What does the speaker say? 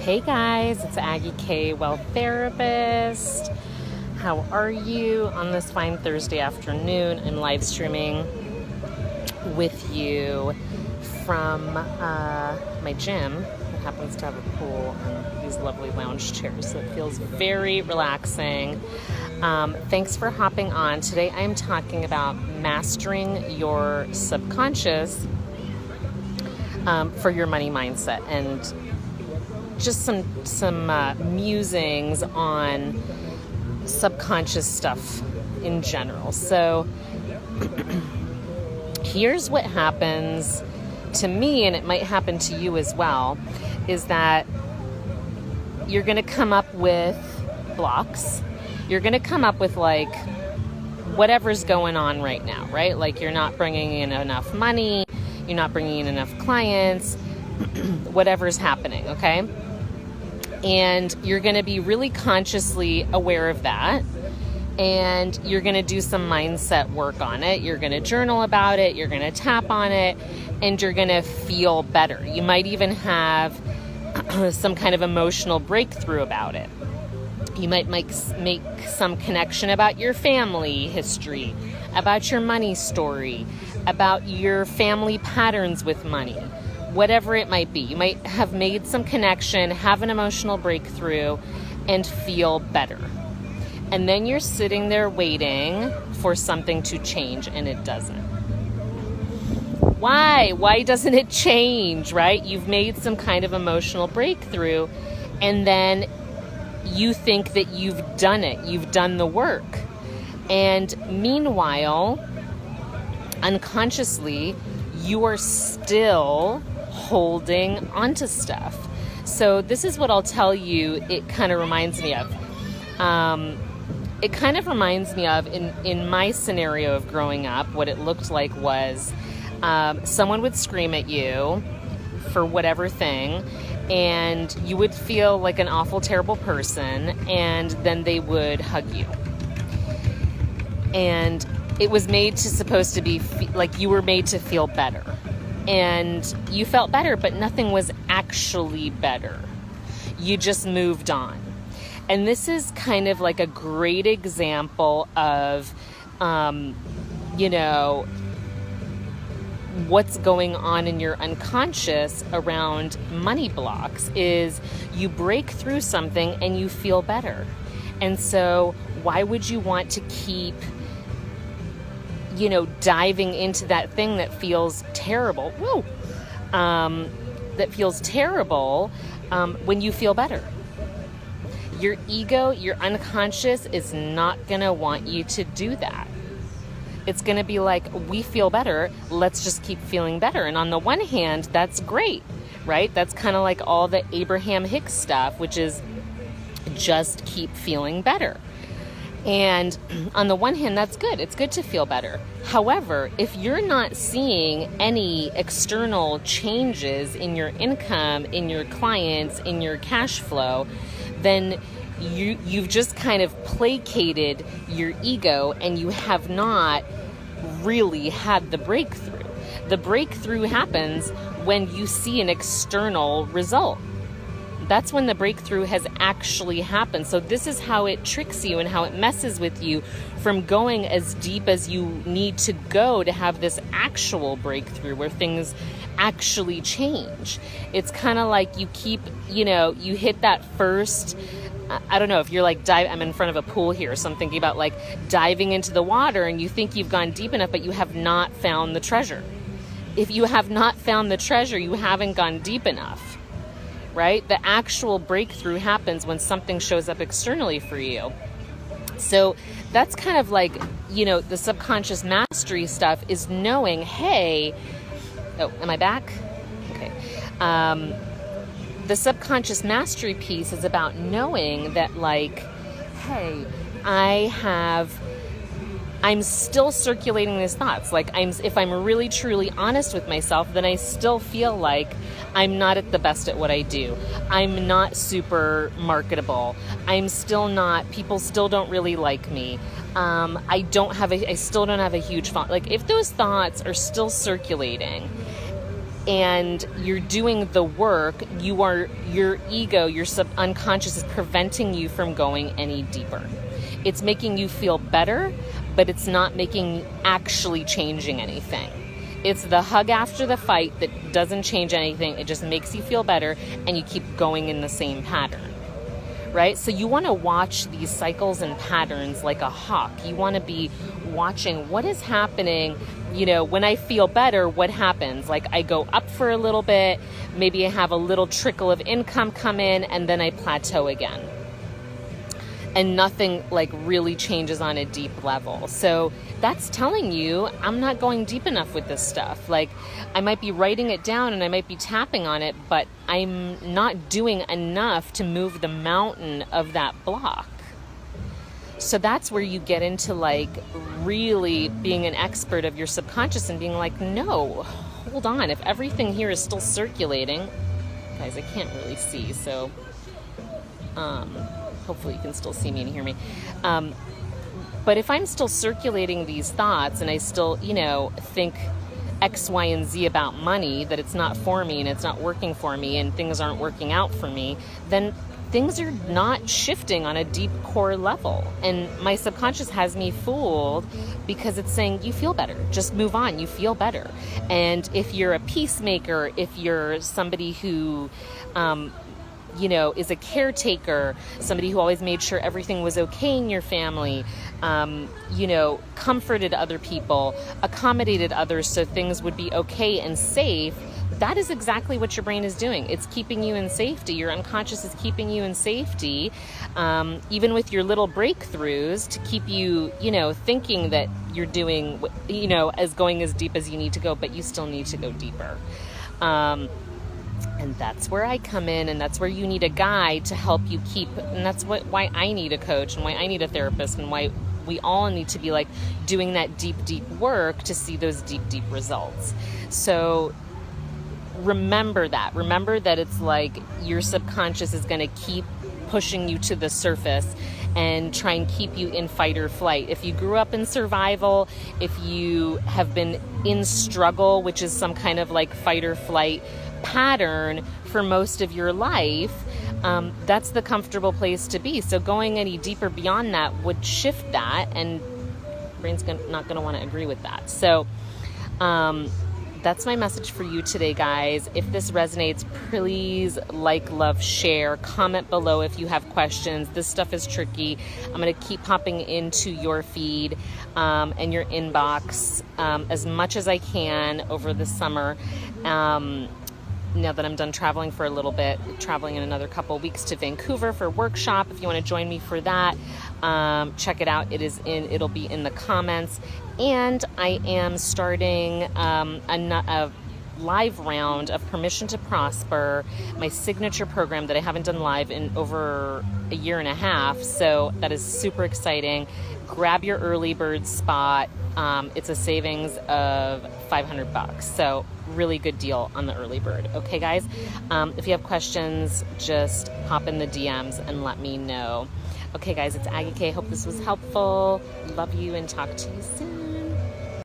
Hey guys, it's Aggie K, Wealth Therapist. How are you on this fine Thursday afternoon? I'm live streaming with you from my gym. It happens to have a pool and these lovely lounge chairs, so it feels very relaxing. Thanks for hopping on. Today I'm talking about mastering your subconscious for your money mindset, and just some musings on subconscious stuff in general. So here's what happens to me, and it might happen to you as well, is that you're going to come up with blocks. You're going to come up with like whatever's going on right now, right? Like you're not bringing in enough money, you're not bringing in enough clients, whatever's happening, okay? And you're going to be really consciously aware of that. And you're going to do some mindset work on it. You're going to journal about it. You're going to tap on it. And you're going to feel better. You might even have some kind of emotional breakthrough about it. You might make some connection about your family history, about your money story, about your family patterns with money. Whatever it might be. You might have made some connection, have an emotional breakthrough, and feel better. And then you're sitting there waiting for something to change, and it doesn't. Why? Why doesn't it change, right? You've made some kind of emotional breakthrough, and then you think that you've done it. You've done the work. And meanwhile, unconsciously, you are still holding onto stuff. So this is what I'll tell you it kind of reminds me of. It kind of reminds me of, in my scenario of growing up, what it looked like was someone would scream at you for whatever thing, and you would feel like an awful, terrible person, and then they would hug you. And it was supposed to be like you were made to feel better. And you felt better, but nothing was actually better. You just moved on. And this is kind of like a great example of, what's going on in your unconscious around money blocks is you break through something and you feel better. And so why would you want to keep diving into that thing that feels terrible, when you feel better? Your ego, your unconscious is not going to want you to do that. It's going to be like, we feel better, let's just keep feeling better. And on the one hand, that's great, right? That's kind of like all the Abraham Hicks stuff, which is just keep feeling better. And on the one hand, that's good. It's good to feel better. However, if you're not seeing any external changes in your income, in your clients, in your cash flow, then you've just kind of placated your ego and you have not really had the breakthrough. The breakthrough happens when you see an external result. That's when the breakthrough has actually happened. So this is how it tricks you and how it messes with you from going as deep as you need to go to have this actual breakthrough where things actually change. It's kind of like you keep, you hit that first, I don't know, if you're like, I'm in front of a pool here, so I'm thinking about like diving into the water and you think you've gone deep enough, but you have not found the treasure. If you have not found the treasure, you haven't gone deep enough. Right? The actual breakthrough happens when something shows up externally for you. So that's kind of like, the subconscious mastery stuff is knowing, hey, am I back? Okay. The subconscious mastery piece is about knowing that like, hey, I'm still circulating these thoughts. Like if I'm really truly honest with myself, then I still feel like I'm not at the best at what I do. I'm not super marketable. People still don't really like me. I still don't have a huge font. Like if those thoughts are still circulating and you're doing the work, your ego, your unconscious is preventing you from going any deeper. It's making you feel better, but it's not actually changing anything. It's the hug after the fight that doesn't change anything. It just makes you feel better, and you keep going in the same pattern. Right? So you want to watch these cycles and patterns like a hawk. You want to be watching what is happening. When I feel better, what happens? Like I go up for a little bit, maybe I have a little trickle of income come in, and then I plateau again. And nothing like really changes on a deep level. So that's telling you I'm not going deep enough with this stuff. Like I might be writing it down and I might be tapping on it, but I'm not doing enough to move the mountain of that block. So that's where you get into like really being an expert of your subconscious and being like, no, hold on. If everything here is still circulating, guys, I can't really see. So, hopefully you can still see me and hear me. But if I'm still circulating these thoughts and I still, think X, Y, and Z about money, that it's not for me and it's not working for me and things aren't working out for me, then things are not shifting on a deep core level. And my subconscious has me fooled because it's saying, you feel better, just move on, you feel better. And if you're a peacemaker, if you're somebody who, is a caretaker, somebody who always made sure everything was okay in your family, comforted other people, accommodated others so things would be okay and safe, that is exactly what your brain is doing. It's keeping you in safety. Your unconscious is keeping you in safety, even with your little breakthroughs, to keep you, thinking that you're doing, going as deep as you need to go, but you still need to go deeper. And that's where I come in, and that's where you need a guide to help you keep, and that's why I need a coach and why I need a therapist and why we all need to be like doing that deep, deep work to see those deep, deep results. So remember that it's like your subconscious is going to keep pushing you to the surface and try and keep you in fight or flight. If you grew up in survival, if you have been in struggle, which is some kind of like fight or flight pattern for most of your life, that's the comfortable place to be. So going any deeper beyond that would shift that, and brain's not going to want to agree with that. So that's my message for you today, guys. If this resonates, please like, love, share, comment below if you have questions. This stuff is tricky. I'm going to keep popping into your feed and your inbox as much as I can over the summer. Now that I'm done traveling for a little bit, traveling in another couple weeks to Vancouver for a workshop. If you want to join me for that, check it out. It'll be in the comments. And I am starting a live round of Permission to Prosper, my signature program that I haven't done live in over a year and a half. So that is super exciting. Grab your early bird spot. It's a savings of $500. So really good deal on the early bird. Okay, guys? If you have questions, just pop in the DMs and let me know. Okay, guys, it's Aggie K. Hope this was helpful. Love you and talk to you soon.